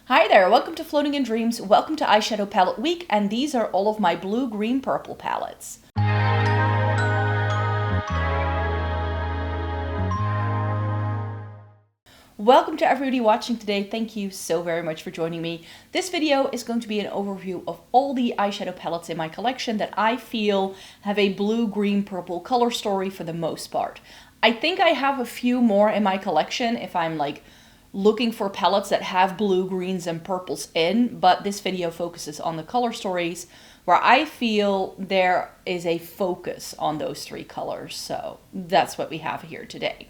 Hi there, welcome to Floating in Dreams, welcome to Eyeshadow Palette Week, and these are all of my blue, green, purple palettes. Welcome to everybody watching today. Thank you so very much for joining me. This video is going to be an overview of all the eyeshadow palettes in my collection that I feel have a blue, green, purple color story for the most part. I think I have a few more in my collection if I'm like looking for palettes that have blue, greens, and purples in, but this video focuses on the color stories where I feel there is a focus on those three colors. So that's what we have here today.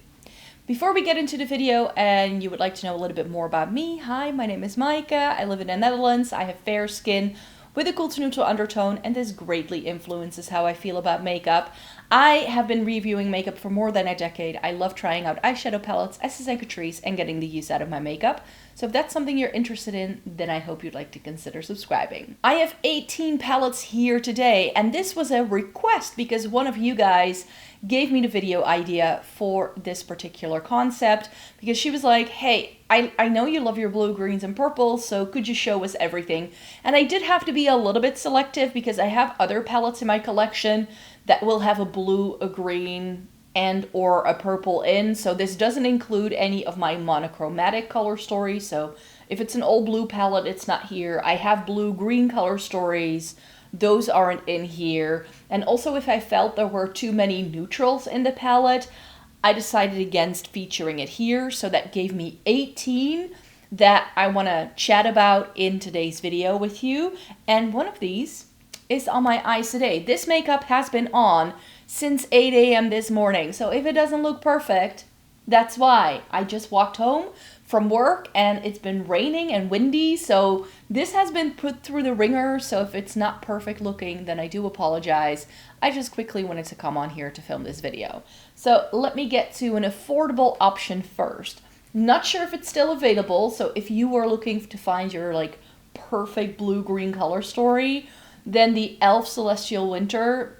Before we get into the video and you would like to know a little bit more about me, hi, my name is Maaike, I live in the Netherlands, I have fair skin with a cool to neutral undertone, and this greatly influences how I feel about makeup. I have been reviewing makeup for more than a decade. I love trying out eyeshadow palettes, accessories, and getting the use out of my makeup. So if that's something you're interested in, then I hope you'd like to consider subscribing. I have 18 palettes here today, and this was a request because one of you guys gave me the video idea for this particular concept because she was like, hey, I know you love your blue, greens, and purples, so could you show us everything? And I did have to be a little bit selective because I have other palettes in my collection that will have a blue, a green, and or a purple in. So this doesn't include any of my monochromatic color stories. So if it's an all blue palette, it's not here. I have blue, green color stories. Those aren't in here. And also if I felt there were too many neutrals in the palette, I decided against featuring it here. So that gave me 18 that I want to chat about in today's video with you. And one of these is on my eyes today. This makeup has been on since 8 a.m. this morning. So if it doesn't look perfect, that's why. I just walked home from work and it's been raining and windy. So this has been put through the ringer. So if it's not perfect looking, then I do apologize. I just quickly wanted to come on here to film this video. So let me get to an affordable option first. Not sure if it's still available. So if you are looking to find your like perfect blue-green color story, then the e.l.f. Celestial Winter,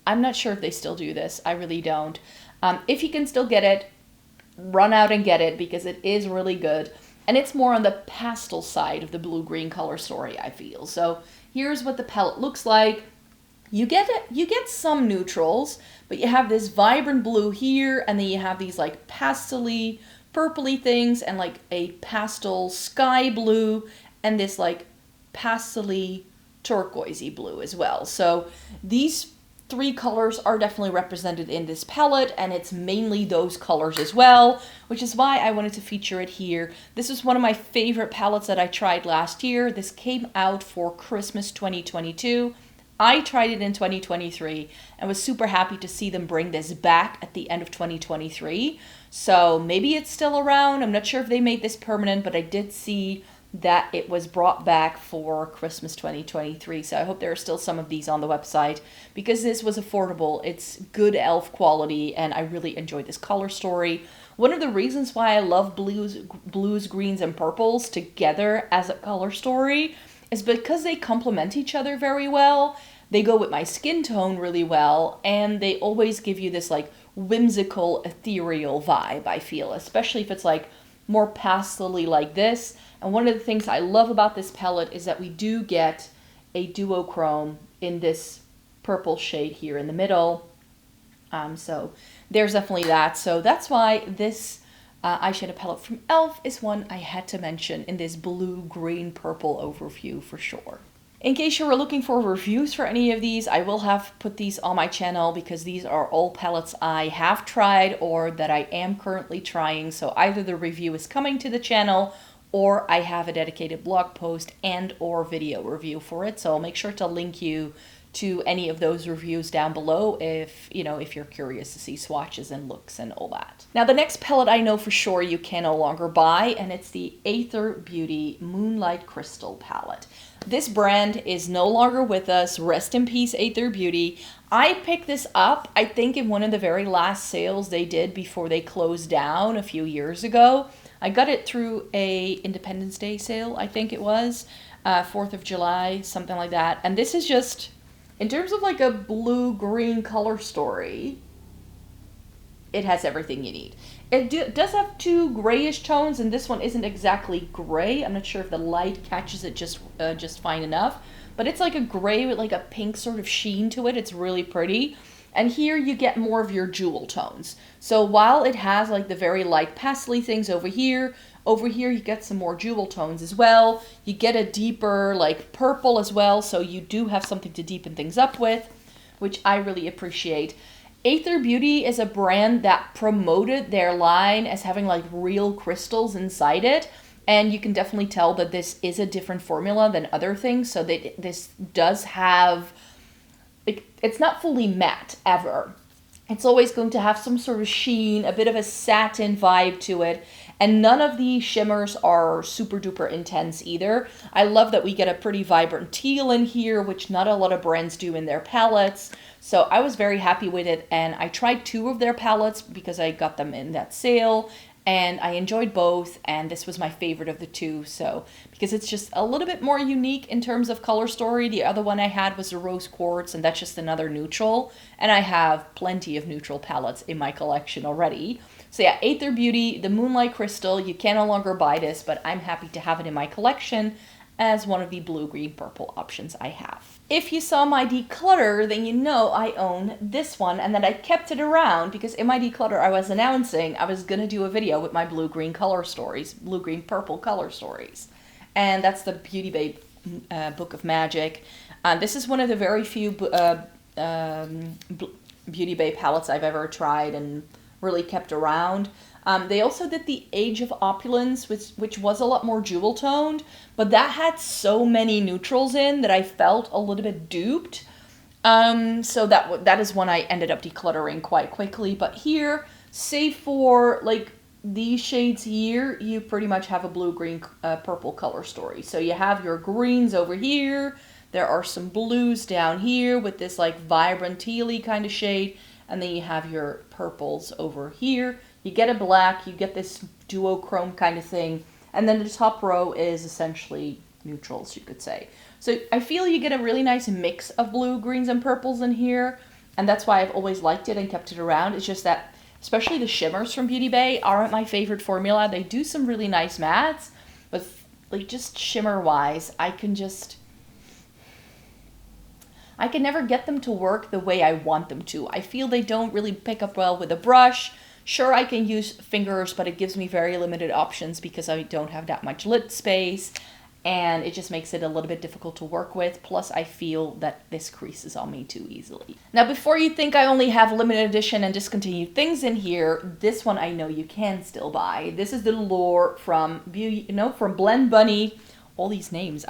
I'm not sure if they still do this. I really don't. If you can still get it, run out and get it because it is really good. And it's more on the pastel side of the blue-green color story, I feel. So here's what the palette looks like. You get some neutrals, but you have this vibrant blue here, and then you have these like pastel-y, purpley things, and like a pastel sky blue, and this like pastel-y turquoisey blue as well. So these three colors are definitely represented in this palette, and it's mainly those colors as well, which is why I wanted to feature it here. This is one of my favorite palettes that I tried last year. This came out for Christmas 2022. I tried it in 2023 and was super happy to see them bring this back at the end of 2023. So maybe it's still around. I'm not sure if they made this permanent, but I did see that it was brought back for Christmas 2023. So I hope there are still some of these on the website because this was affordable. It's good e.l.f. quality, and I really enjoyed this color story. One of the reasons why I love blues, greens, and purples together as a color story is because they complement each other very well. They go with my skin tone really well, and they always give you this like whimsical, ethereal vibe, I feel, especially if it's like more pastel-y like this. And one of the things I love about this palette is that we do get a duochrome in this purple shade here in the middle. So there's definitely that. So that's why this eyeshadow palette from e.l.f. is one I had to mention in this blue, green, purple overview for sure. In case you were looking for reviews for any of these, I will have put these on my channel because these are all palettes I have tried or that I am currently trying. So either the review is coming to the channel or I have a dedicated blog post and or video review for it. So I'll make sure to link you to any of those reviews down below if you're curious to see swatches and looks and all that. Now the next palette I know for sure you can no longer buy, and it's the Aether Beauty Moonlight Crystal palette. This brand is no longer with us. Rest in peace, Aether Beauty. I picked this up, I think, in one of the very last sales they did before they closed down a few years ago. I got it through a Independence Day sale, I think it was, 4th of July, something like that. And this is just, in terms of like a blue-green color story, it has everything you need. does have two grayish tones, and this one isn't exactly gray. I'm not sure if the light catches it just fine enough, but it's like a gray with like a pink sort of sheen to it. It's really pretty. And here you get more of your jewel tones. So while it has like the very light pastely things over here you get some more jewel tones as well. You get a deeper like purple as well, so you do have something to deepen things up with, which I really appreciate. Aether Beauty is a brand that promoted their line as having like real crystals inside it. And you can definitely tell that this is a different formula than other things. So that this does have, it's not fully matte ever. It's always going to have some sort of sheen, a bit of a satin vibe to it. And none of the shimmers are super duper intense either. I love that we get a pretty vibrant teal in here, which not a lot of brands do in their palettes. So I was very happy with it, and I tried 2 of their palettes because I got them in that sale, and I enjoyed both, and this was my favorite of the 2. So because it's just a little bit more unique in terms of color story. The other one I had was the Rose Quartz, and that's just another neutral, and I have plenty of neutral palettes in my collection already. So yeah, Aether Beauty, the Moonlight Crystal, you can no longer buy this, but I'm happy to have it in my collection as one of the blue, green, purple options I have. If you saw my declutter, then you know I own this one and that I kept it around because in my declutter I was announcing I was going to do a video with my blue, green color stories, blue, green, purple color stories. And that's the Beauty Babe Book of Magic. This is one of the very few Beauty Babe palettes I've ever tried and really kept around. They also did the Age of Opulence, which was a lot more jewel toned, but that had so many neutrals in that I felt a little bit duped. So that is one I ended up decluttering quite quickly. But here, save for like these shades here, you pretty much have a blue, green, purple color story. So you have your greens over here. There are some blues down here with this like vibrant tealy kind of shade. And then you have your purples over here. You get a black, you get this duochrome kind of thing. And then the top row is essentially neutrals, you could say. So I feel you get a really nice mix of blue, greens, and purples in here. And that's why I've always liked it and kept it around. It's just that, especially the shimmers from Beauty Bay aren't my favorite formula. They do some really nice mattes. But like just shimmer-wise, I can never get them to work the way I want them to. I feel they don't really pick up well with a brush. Sure, I can use fingers, but it gives me very limited options because I don't have that much lid space, and it just makes it a little bit difficult to work with. Plus, I feel that this creases on me too easily. Now, before you think I only have limited edition and discontinued things in here, this one I know you can still buy. This is the Lure from from Blend Bunny. All these names.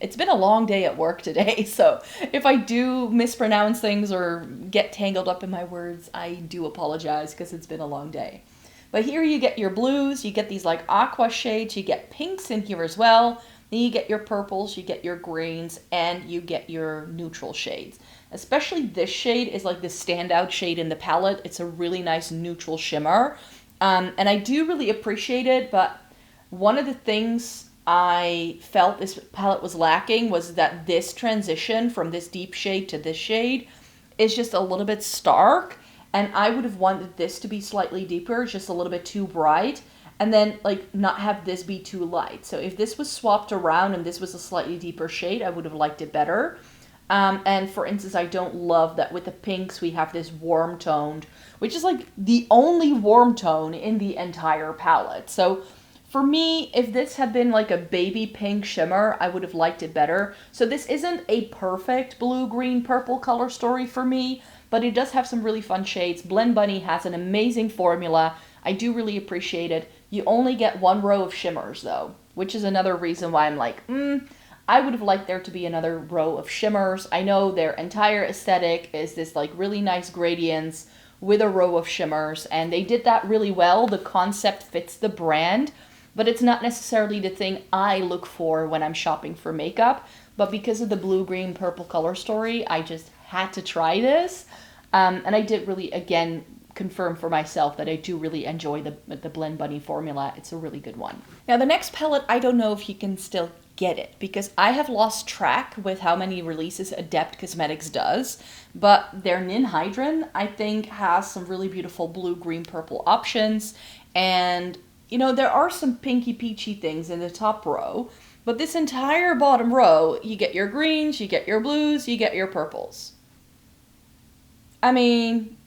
It's been a long day at work today, so if I do mispronounce things or get tangled up in my words, I do apologize because it's been a long day. But here you get your blues, you get these like aqua shades, you get pinks in here as well, then you get your purples, you get your greens, and you get your neutral shades. Especially this shade is like the standout shade in the palette. It's a really nice neutral shimmer, and I do really appreciate it, but one of the things I felt this palette was lacking was that this transition from this deep shade to this shade is just a little bit stark, and I would have wanted this to be slightly deeper, just a little bit too bright, and then like not have this be too light. So if this was swapped around and this was a slightly deeper shade, I would have liked it better. And for instance, I don't love that with the pinks we have this warm toned, which is like the only warm tone in the entire palette. So for me, if this had been like a baby pink shimmer, I would have liked it better. So this isn't a perfect blue, green, purple color story for me, but it does have some really fun shades. Blend Bunny has an amazing formula. I do really appreciate it. You only get 1 row of shimmers though, which is another reason why I'm like, I would have liked there to be another row of shimmers. I know their entire aesthetic is this like really nice gradients with a row of shimmers, and they did that really well. The concept fits the brand. But it's not necessarily the thing I look for when I'm shopping for makeup. But because of the blue, green, purple color story, I just had to try this. And I did really, again, confirm for myself that I do really enjoy the Blend Bunny formula. It's a really good one. Now, the next palette, I don't know if you can still get it, because I have lost track with how many releases Adept Cosmetics does, but their Ninhydrin, I think, has some really beautiful blue, green, purple options, and, you know, there are some pinky peachy things in the top row, but this entire bottom row, you get your greens, you get your blues, you get your purples. I mean,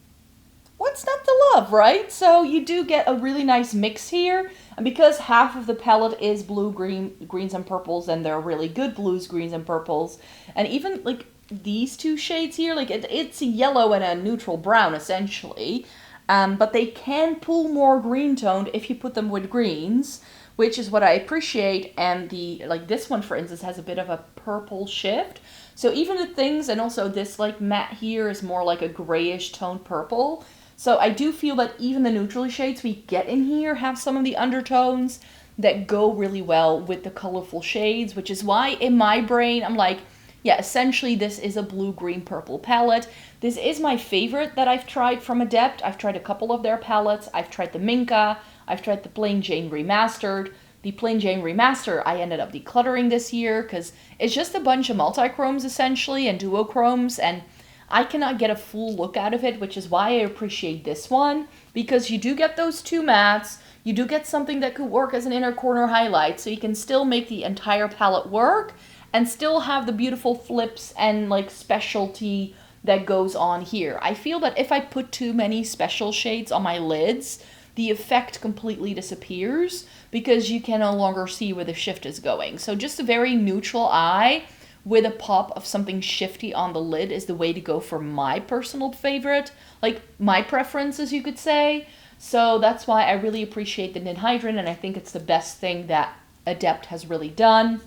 what's not to love, right? So you do get a really nice mix here. And because half of the palette is blue, green, greens, and purples, and they're really good blues, greens, and purples. And even, like, these two shades here, like, it's a yellow and a neutral brown, essentially. But they can pull more green toned if you put them with greens, which is what I appreciate. And like, this one, for instance, has a bit of a purple shift. So even the things, and also this, like, matte here is more like a grayish toned purple. So I do feel that even the neutral shades we get in here have some of the undertones that go really well with the colorful shades, which is why in my brain I'm like, yeah, essentially this is a blue, green, purple palette. This is my favorite that I've tried from Adept. I've tried a couple of their palettes. I've tried the Minka. I've tried the Plain Jane Remastered. The Plain Jane Remaster I ended up decluttering this year because it's just a bunch of multi-chromes essentially and duochromes, and I cannot get a full look out of it, which is why I appreciate this one, because you do get those two mattes, you do get something that could work as an inner corner highlight, so you can still make the entire palette work, and still have the beautiful flips and, like, specialty that goes on here. I feel that if I put too many special shades on my lids, the effect completely disappears, because you can no longer see where the shift is going. So just a very neutral eye with a pop of something shifty on the lid is the way to go for my personal favorite, like my preferences, you could say. So that's why I really appreciate the Ninhydrin, and I think it's the best thing that Adept has really done.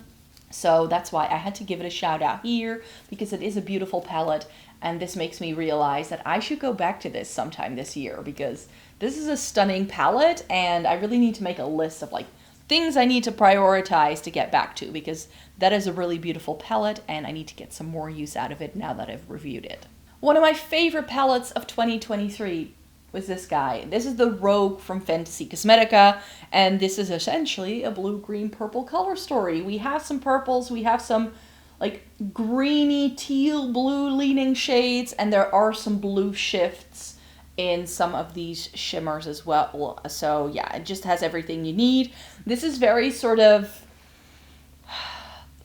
So that's why I had to give it a shout out here, because it is a beautiful palette, and this makes me realize that I should go back to this sometime this year, because this is a stunning palette, and I really need to make a list of, like, things I need to prioritize to get back to, because that is a really beautiful palette and I need to get some more use out of it now that I've reviewed it. One of my favorite palettes of 2023 was this guy. This is the Rogue from Fenty Cosmetica, and this is essentially a blue, green, purple color story. We have some purples, we have some, like, greeny, teal, blue leaning shades, and there are some blue shifts in some of these shimmers as well. So yeah, it just has everything you need. This is very sort of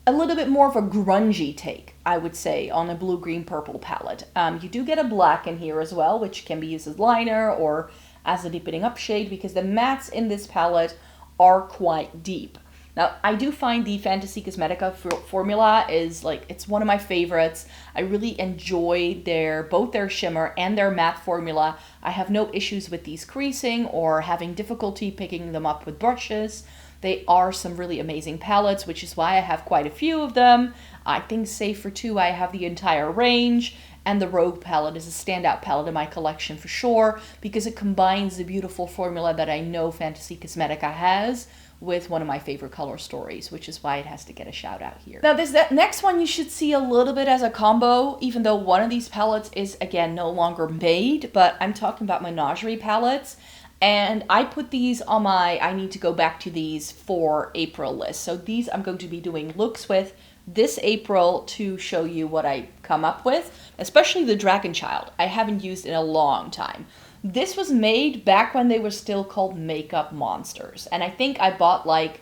a little bit more of a grungy take, I would say, on a blue, green, purple palette. You do get a black in here as well, which can be used as liner or as a deepening up shade, because the mattes in this palette are quite deep. Now, I do find the Fenty Cosmetica formula is, like, it's one of my favorites. I really enjoy both their shimmer and their matte formula. I have no issues with these creasing or having difficulty picking them up with brushes. They are some really amazing palettes, which is why I have quite a few of them. I think, save for two, I have the entire range. And the Rogue palette is a standout palette in my collection for sure, because it combines the beautiful formula that I know Fenty Cosmetica has with one of my favorite color stories, which is why it has to get a shout out here. Now that next one you should see a little bit as a combo, even though one of these palettes is, again, no longer made, but I'm talking about Menagerie palettes. And I put these on my I need to go back to these for April list. So these I'm going to be doing looks with this April to show you what I come up with, especially the Dragon Child. I haven't used in a long time. This was made back when they were still called Makeup Monsters. And I think I bought, like,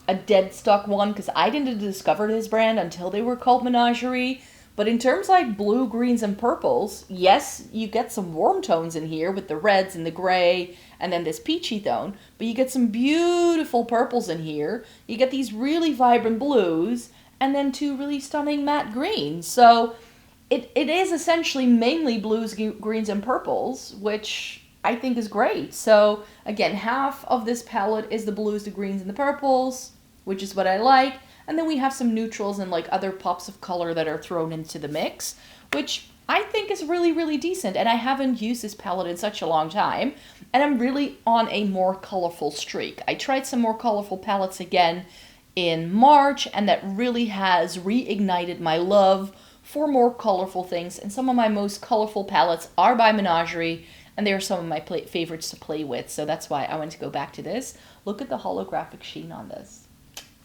a dead stock one because I didn't discover this brand until they were called Menagerie. But in terms of, like, blue, greens, and purples, yes, you get some warm tones in here with the reds and the gray and then this peachy tone. But you get some beautiful purples in here. You get these really vibrant blues and then two really stunning matte greens. So it is essentially mainly blues, greens, and purples, which I think is great. So again, half of this palette is the blues, the greens, and the purples, which is what I like. And then we have some neutrals and, like, other pops of color that are thrown into the mix, which I think is really, really decent. And I haven't used this palette in such a long time. And I'm really on a more colorful streak. I tried some more colorful palettes again in March, and that really has reignited my love for more colorful things. And some of my most colorful palettes are by Menagerie, and they are some of my favorites to play with. So that's why I want to go back to this. Look at the holographic sheen on this.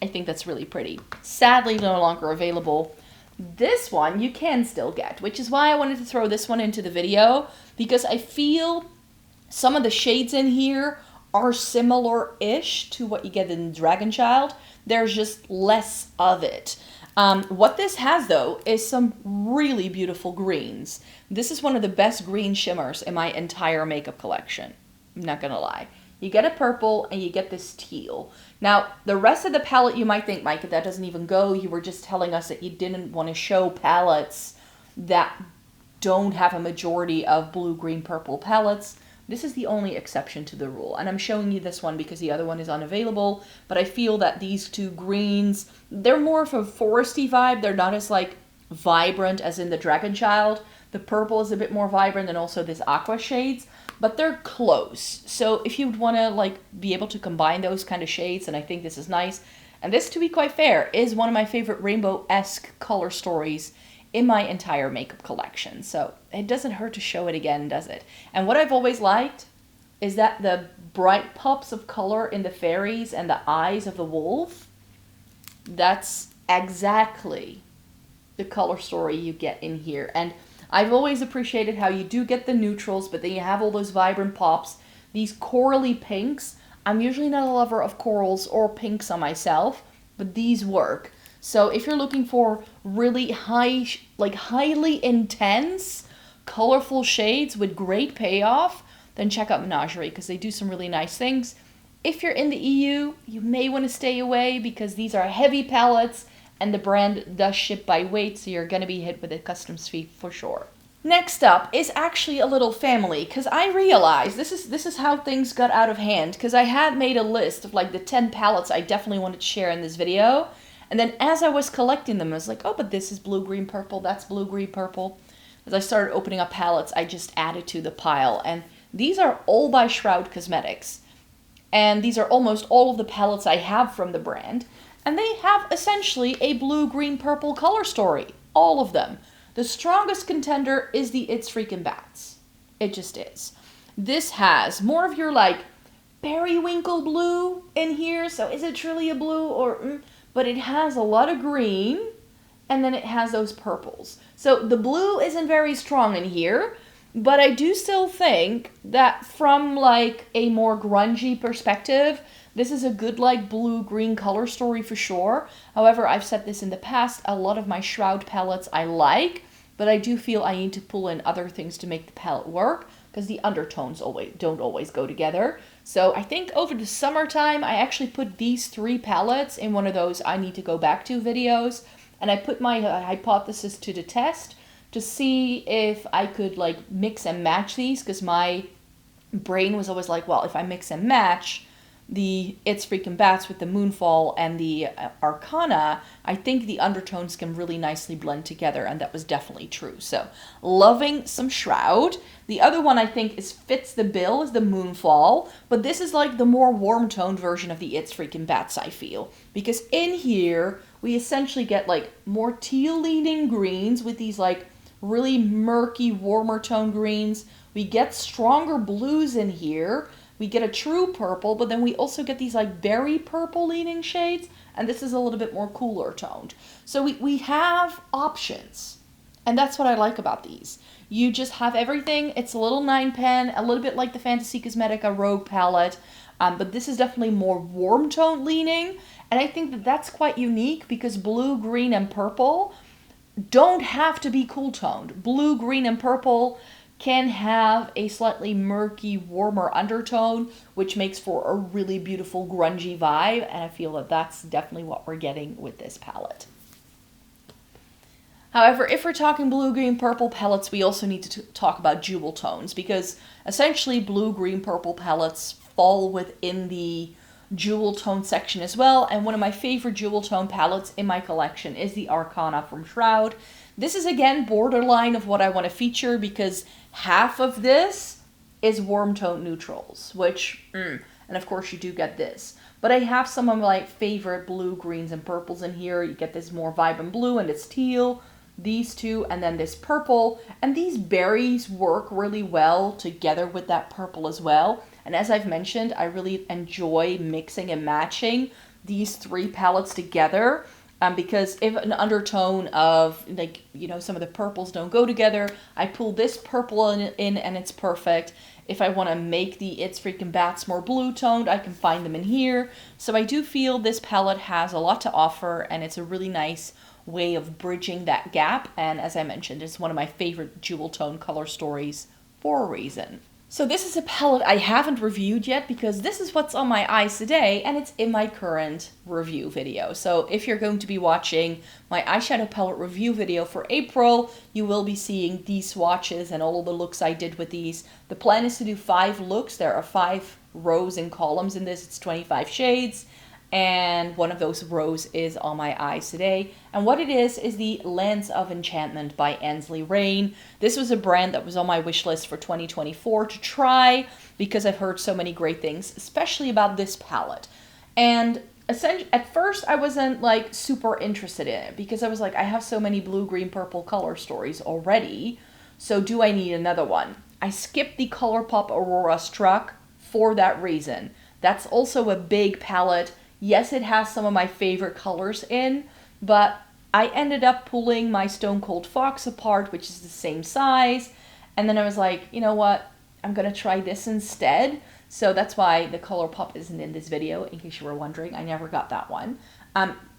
I think that's really pretty. Sadly, no longer available. This one you can still get, which is why I wanted to throw this one into the video, because I feel some of the shades in here are similar-ish to what you get in Dragon Child. There's just less of it. What this has, though, is some really beautiful greens. This is one of the best green shimmers in my entire makeup collection. I'm not gonna lie. You get a purple and you get this teal. Now, the rest of the palette you might think, Micah, that doesn't even go. You were just telling us that you didn't want to show palettes that don't have a majority of blue, green, purple palettes. This is the only exception to the rule. And I'm showing you this one because the other one is unavailable. But I feel that these two greens, they're more of a foresty vibe. They're not as like vibrant as in the Dragon Child. The purple is a bit more vibrant, and also this aqua shades. But they're close. So if you would want to like be able to combine those kind of shades, and I think this is nice. And this, to be quite fair, is one of my favorite rainbow-esque color stories in my entire makeup collection. So it doesn't hurt to show it again, does it? And what I've always liked is that the bright pops of color in the fairies and the eyes of the wolf, that's exactly the color story you get in here. And I've always appreciated how you do get the neutrals, but then you have all those vibrant pops. These corally pinks, I'm usually not a lover of corals or pinks on myself, but these work. So if you're looking for really highly intense, colorful shades with great payoff, then check out Menagerie, because they do some really nice things. If you're in the EU, you may want to stay away because these are heavy palettes, and the brand does ship by weight, so you're going to be hit with a customs fee for sure. Next up is actually a little family, because I realized this is how things got out of hand, because I had made a list of like the 10 palettes I definitely wanted to share in this video, and then as I was collecting them, I was like, oh, but this is blue, green, purple, that's blue, green, purple. As I started opening up palettes, I just added to the pile, and these are all by Shroud Cosmetics, and these are almost all of the palettes I have from the brand. And they have essentially a blue, green, purple color story. All of them. The strongest contender is the It's Freaking Bats. It just is. This has more of your like periwinkle blue in here. So is it truly a blue or... But it has a lot of green. And then it has those purples. So the blue isn't very strong in here. But I do still think that from like a more grungy perspective, this is a good like blue-green color story for sure. However, I've said this in the past, a lot of my Shroud palettes I like, but I do feel I need to pull in other things to make the palette work, because the undertones don't always go together. So I think over the summertime, I actually put these 3 palettes in one of those I need to go back to videos, and I put my hypothesis to the test to see if I could like mix and match these, because my brain was always like, well, if I mix and match the It's Freaking Bats with the Moonfall and the Arcana, I think the undertones can really nicely blend together, and that was definitely true. So, loving some Shroud. The other one I think fits the bill is the Moonfall, but this is like the more warm-toned version of the It's Freaking Bats, I feel. Because in here, we essentially get like more teal-leaning greens with these like really murky, warmer tone greens. We get stronger blues in here. We get a true purple, but then we also get these like berry purple leaning shades, and this is a little bit more cooler toned. So we have options, and that's what I like about these. You just have everything. It's a little 9-pen, a little bit like the Fantasy Cosmetica Rogue palette, but this is definitely more warm tone leaning, and I think that that's quite unique because blue, green, and purple don't have to be cool toned. Blue, green, and purple can have a slightly murky, warmer undertone, which makes for a really beautiful grungy vibe, and I feel that that's definitely what we're getting with this palette. However, if we're talking blue, green, purple palettes, we also need to talk about jewel tones, because essentially blue, green, purple palettes fall within the jewel tone section as well, and one of my favorite jewel tone palettes in my collection is the Arcana from Shroud. This is again borderline of what I want to feature, because half of this is warm tone neutrals, which, and of course you do get this. But I have some of my favorite blue, greens, and purples in here. You get this more vibrant blue, and it's teal, these two, and then this purple. And these berries work really well together with that purple as well. And as I've mentioned, I really enjoy mixing and matching these three palettes together. Because if an undertone of, like, you know, some of the purples don't go together, I pull this purple in and it's perfect. If I want to make the It's Freaking Bats more blue toned, I can find them in here. So I do feel this palette has a lot to offer, and it's a really nice way of bridging that gap. And as I mentioned, it's one of my favorite jewel tone color stories for a reason. So this is a palette I haven't reviewed yet because this is what's on my eyes today, and it's in my current review video. So if you're going to be watching my eyeshadow palette review video for April, you will be seeing these swatches and all of the looks I did with these. The plan is to do 5 looks. There are 5 rows and columns in this. It's 25 shades. And one of those rows is on my eyes today. And what it is the Lens of Enchantment by Ensley. This was a brand that was on my wish list for 2024 to try because I've heard so many great things, especially about this palette. And essentially, at first I wasn't like super interested in it because I was like, I have so many blue, green, purple color stories already. So do I need another one? I skipped the ColourPop Aurora Struck for that reason. That's also a big palette. Yes, it has some of my favorite colors in, but I ended up pulling my Stone Cold Fox apart, which is the same size, and then I was like, you know what, I'm gonna try this instead. So that's why the ColourPop isn't in this video, in case you were wondering. I never got that one.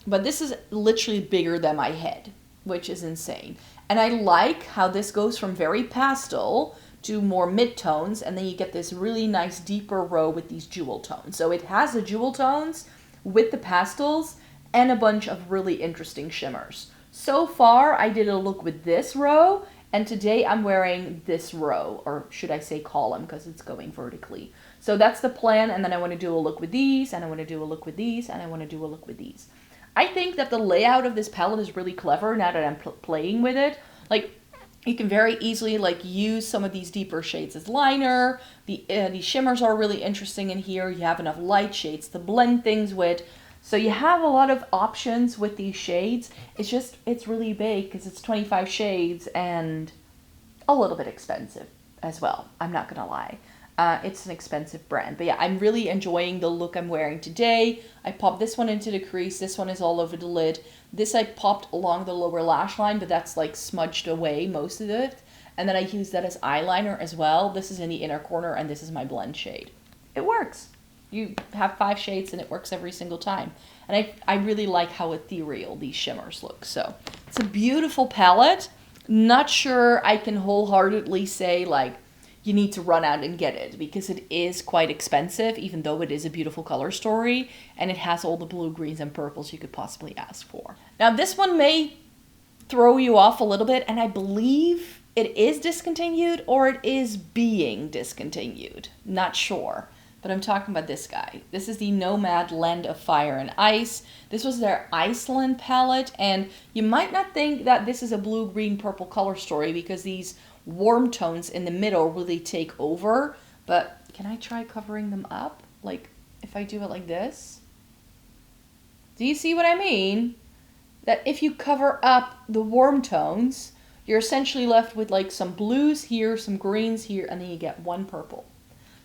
But this is literally bigger than my head, which is insane. And I like how this goes from very pastel to more mid-tones, and then you get this really nice deeper row with these jewel tones. So it has the jewel tones with the pastels and a bunch of really interesting shimmers. So far, I did a look with this row, and today I'm wearing this row, or should I say column, because it's going vertically. So that's the plan, and then I want to do a look with these, and I want to do a look with these, and I want to do a look with these. I think that the layout of this palette is really clever now that I'm playing with it. Like, you can very easily like use some of these deeper shades as liner. The shimmers are really interesting in here. You have enough light shades to blend things with. So you have a lot of options with these shades. It's just, it's really big because it's 25 shades and a little bit expensive as well. I'm not gonna lie. It's an expensive brand. But yeah, I'm really enjoying the look I'm wearing today. I popped this one into the crease. This one is all over the lid. This I popped along the lower lash line, but that's like smudged away most of it. And then I used that as eyeliner as well. This is in the inner corner, and this is my blend shade. It works. You have 5 shades and it works every single time. And I really like how ethereal these shimmers look. So it's a beautiful palette. Not sure I can wholeheartedly say like, you need to run out and get it because it is quite expensive, even though it is a beautiful color story and it has all the blue, greens, and purples you could possibly ask for. Now this one may throw you off a little bit, and I believe it is discontinued or it is being discontinued. Not sure, but I'm talking about this guy. This is the Nomad Land of Fire and Ice. This was their Iceland palette, and you might not think that this is a blue, green, purple color story because these warm tones in the middle really take over. But can I try covering them up? Like if I do it like this, do you see what I mean? That if you cover up the warm tones, you're essentially left with like some blues here, some greens here, and then you get one purple.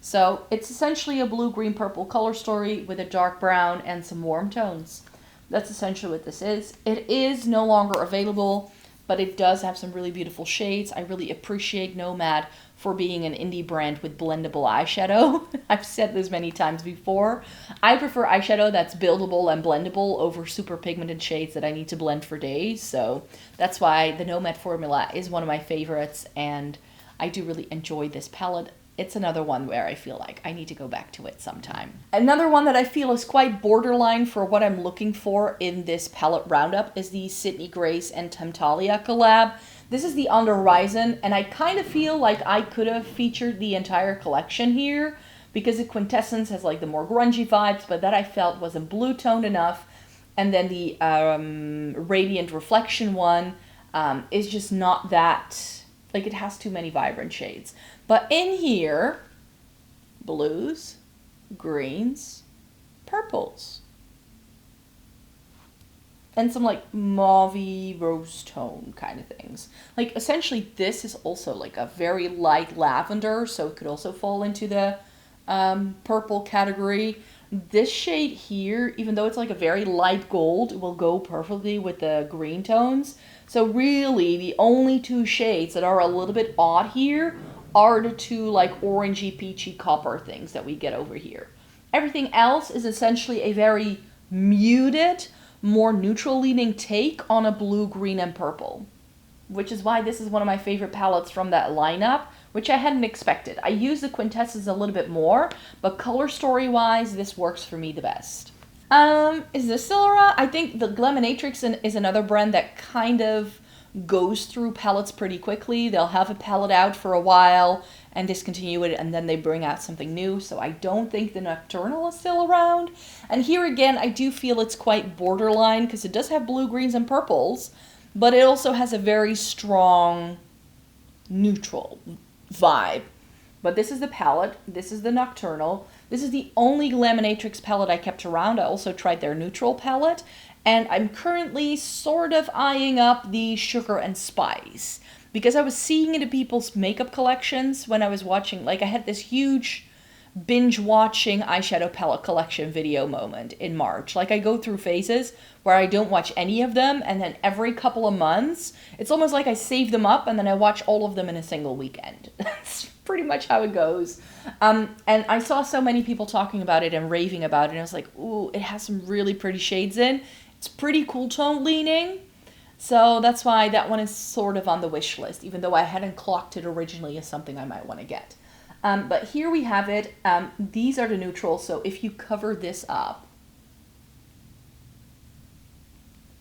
So it's essentially a blue, green, purple color story with a dark brown and some warm tones. That's essentially what this is. It is no longer available, but it does have some really beautiful shades. I really appreciate Nomad for being an indie brand with blendable eyeshadow. I've said this many times before. I prefer eyeshadow that's buildable and blendable over super pigmented shades that I need to blend for days. So that's why the Nomad formula is one of my favorites, and I do really enjoy this palette. It's another one where I feel like I need to go back to it sometime. Another one that I feel is quite borderline for what I'm looking for in this palette roundup is the Sydney Grace and Temptalia collab. This is the On the Horizon, and I kind of feel like I could have featured the entire collection here because the Quintessence has like the more grungy vibes, but that I felt wasn't blue toned enough. And then the Radiant Reflection one is just not that, like, it has too many vibrant shades. But in here, blues, greens, purples, and some like mauve rose tone kind of things. Like essentially this is also like a very light lavender, so it could also fall into the purple category. This shade here, even though it's like a very light gold, it will go perfectly with the green tones. So really, the only two shades that are a little bit odd here are the two like orangey, peachy copper things that we get over here. Everything else is essentially a very muted, more neutral leaning take on a blue, green, and purple. Which is why this is one of my favorite palettes from that lineup, which I hadn't expected. I use the Quintessence a little bit more, but color story wise, this works for me the best. Is this still around? I think the Gleminatrix is another brand that kind of goes through palettes pretty quickly. They'll have a palette out for a while and discontinue it, and then they bring out something new. So I don't think the Nocturnal is still around. And here again, I do feel it's quite borderline because it does have blue, greens, and purples, but it also has a very strong neutral vibe. But this is the palette. This is the Nocturnal. This is the only Gleminatrix palette I kept around. I also tried their neutral palette. And I'm currently sort of eyeing up the Sugar and Spice. Because I was seeing it in people's makeup collections when I was watching. Like, I had this huge binge-watching eyeshadow palette collection video moment in March. Like, I go through phases where I don't watch any of them. And then every couple of months, it's almost like I save them up and then I watch all of them in a single weekend. That's pretty much how it goes. And I saw so many people talking about it and raving about it. And I was like, ooh, it has some really pretty shades in. It's pretty cool tone leaning. So that's why that one is sort of on the wish list, even though I hadn't clocked it originally as something I might want to get. But here we have it. These are the neutrals. So if you cover this up,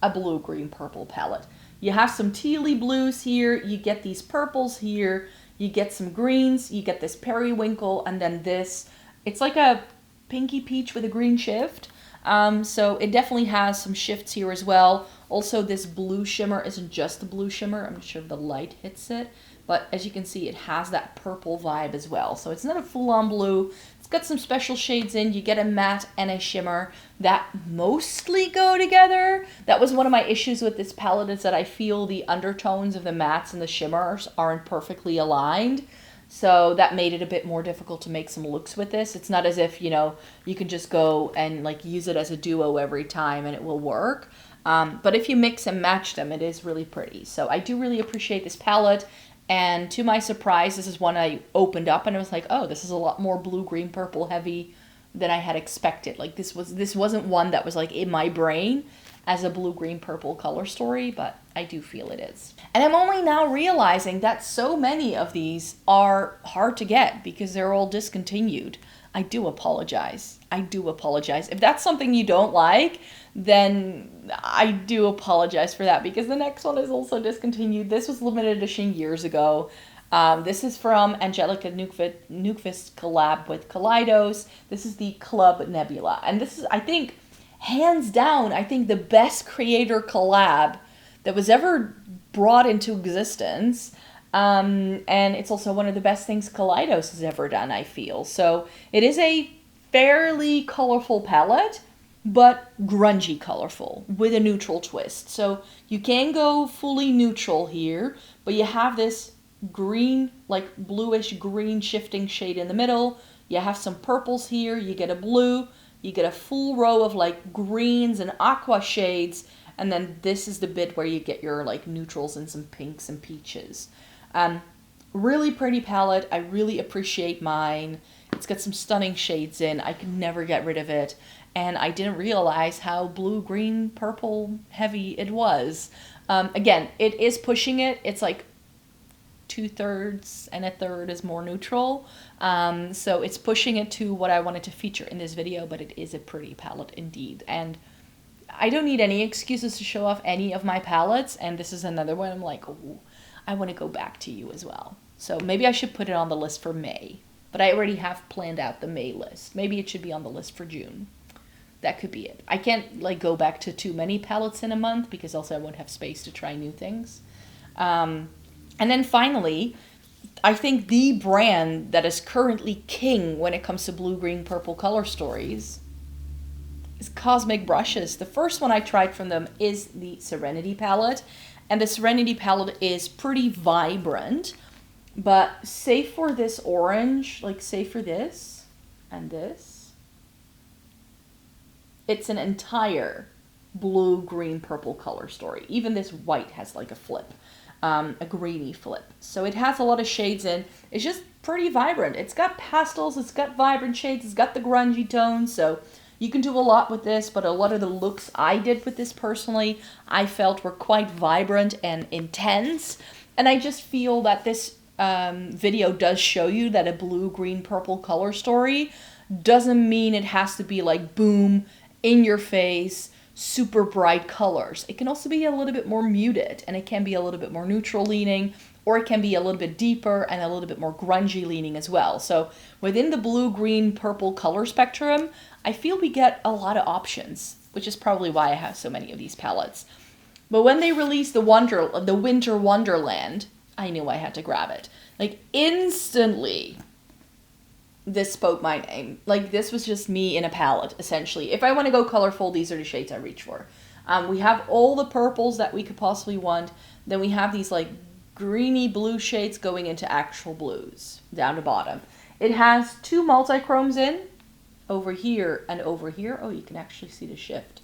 a blue, green, purple palette. You have some tealy blues here. You get these purples here. You get some greens. You get this periwinkle. And then this. It's like a pinky peach with a green shift. So it definitely has some shifts here as well. Also, this blue shimmer isn't just the blue shimmer. I'm not sure if the light hits it. But as you can see, it has that purple vibe as well. So it's not a full-on blue. It's got some special shades in. You get a matte and a shimmer that mostly go together. That was one of my issues with this palette, is that I feel the undertones of the mattes and the shimmers aren't perfectly aligned. So that made it a bit more difficult to make some looks with this. It's not as if, you know, you can just go and like use it as a duo every time and it will work. But if you mix and match them, it is really pretty. So I do really appreciate this palette. And to my surprise, this is one I opened up and I was like, oh, this is a lot more blue, green, purple heavy than I had expected. Like this wasn't one that was like in my brain as a blue, green, purple color story, but I do feel it is. And I'm only now realizing that so many of these are hard to get because they're all discontinued. I do apologize. I do apologize. If that's something you don't like, then I do apologize for that because the next one is also discontinued. This was limited edition years ago. This is from Angelica Newquist's collab with Kaleidos. This is the Club Nebula. And this is, I think, hands down, I think the best creator collab that was ever brought into existence. And it's also one of the best things Kaleidos has ever done, I feel. So it is a fairly colorful palette, but grungy colorful with a neutral twist. So you can go fully neutral here, but you have this green, like bluish green shifting shade in the middle. You have some purples here. You get a blue. You get a full row of like greens and aqua shades. And then this is the bit where you get your like neutrals and some pinks and peaches. Really pretty palette. I really appreciate mine. It's got some stunning shades in. I can never get rid of it. And I didn't realize how blue, green, purple heavy it was. Again, it is pushing it. It's like 2/3 and 1/3 is more neutral. So it's pushing it to what I wanted to feature in this video, but it is a pretty palette indeed. And I don't need any excuses to show off any of my palettes. And this is another one I'm like, ooh, I want to go back to you as well. So maybe I should put it on the list for May. But I already have planned out the May list. Maybe it should be on the list for June. That could be it. I can't like go back to too many palettes in a month because also I won't have space to try new things. And then finally, I think the brand that is currently king when it comes to blue, green, purple color stories is Cosmic Brushes. The first one I tried from them is the Serenity palette. And the Serenity palette is pretty vibrant. But save for this orange, like save for this and this, it's an entire blue, green, purple color story. Even this white has like a flip, a greeny flip. So it has a lot of shades in. It's just pretty vibrant. It's got pastels, it's got vibrant shades, it's got the grungy tones. So you can do a lot with this, but a lot of the looks I did with this personally, I felt were quite vibrant and intense. And I just feel that this video does show you that a blue, green, purple color story doesn't mean it has to be like boom, in your face, super bright colors. It can also be a little bit more muted, and it can be a little bit more neutral leaning, or it can be a little bit deeper and a little bit more grungy leaning as well. So within the blue, green, purple color spectrum, I feel we get a lot of options, which is probably why I have so many of these palettes. But when they released the Winter Wonderland, I knew I had to grab it. Like instantly, this spoke my name. Like this was just me in a palette, essentially. If I want to go colorful, these are the shades I reach for. We have all the purples that we could possibly want. Then we have these like greeny blue shades going into actual blues down the bottom. It has 2 multi-chromes in, over here and over here. Oh, you can actually see the shift.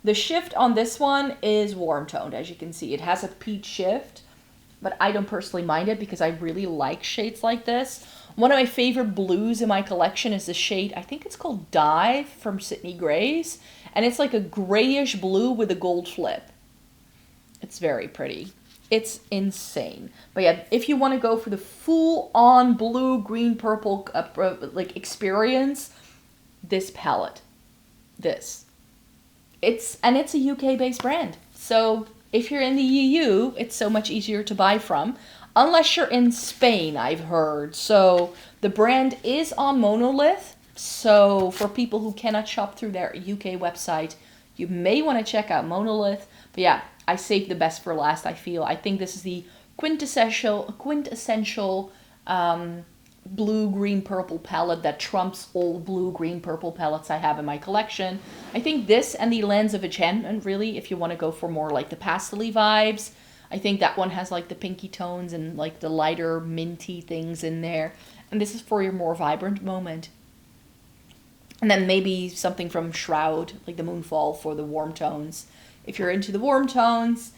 The shift on this one is warm toned, as you can see. It has a peach shift, but I don't personally mind it because I really like shades like this. One of my favorite blues in my collection is the shade, I think it's called Dive from Sydney Grays, and it's like a grayish blue with a gold flip. It's very pretty. It's insane. But yeah, if you want to go for the full-on blue, green, purple like experience, this palette, it's a UK-based brand. So if you're in the EU, it's so much easier to buy from. Unless you're in Spain, I've heard. So the brand is on Monolith. So for people who cannot shop through their UK website, you may want to check out Monolith. But yeah, I saved the best for last, I feel. I think this is the quintessential blue, green, purple palette that trumps all blue, green, purple palettes I have in my collection. I think this and the Lens of Enchantment, really, if you want to go for more like the pastel-y vibes. I think that one has like the pinky tones and like the lighter minty things in there. And this is for your more vibrant moment. And then maybe something from Shroud, like the Moonfall for the warm tones, if you're into the warm tones.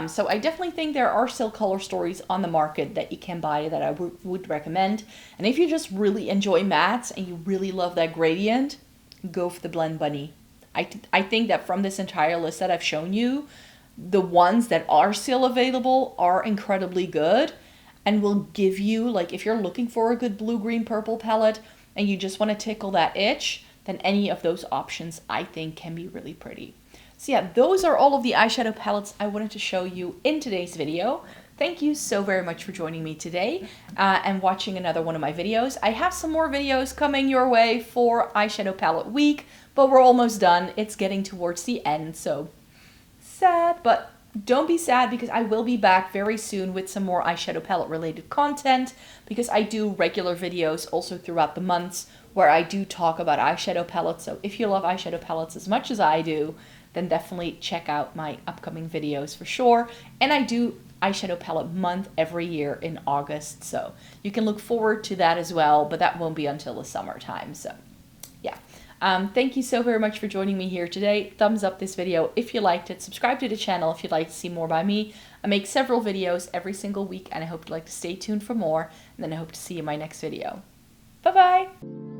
So I definitely think there are still color stories on the market that you can buy that I would recommend. And if you just really enjoy mattes and you really love that gradient, go for the Blend Bunny. I think that from this entire list that I've shown you, the ones that are still available are incredibly good and will give you, like if you're looking for a good blue, green, purple palette and you just want to tickle that itch, then any of those options I think can be really pretty. So yeah, those are all of the eyeshadow palettes I wanted to show you in today's video. Thank you so very much for joining me today and watching another one of my videos. I have some more videos coming your way for eyeshadow palette week, but we're almost done. It's getting towards the end, so sad, but don't be sad because I will be back very soon with some more eyeshadow palette related content because I do regular videos also throughout the months where I do talk about eyeshadow palettes. So if you love eyeshadow palettes as much as I do, then definitely check out my upcoming videos for sure. And I do eyeshadow palette month every year in August, so you can look forward to that as well, but that won't be until the summertime. So yeah, thank you so very much for joining me here today. Thumbs up this video if you liked it. Subscribe to the channel if you'd like to see more by me. I make several videos every single week, and I hope you'd like to stay tuned for more. And then I hope to see you in my next video. Bye bye.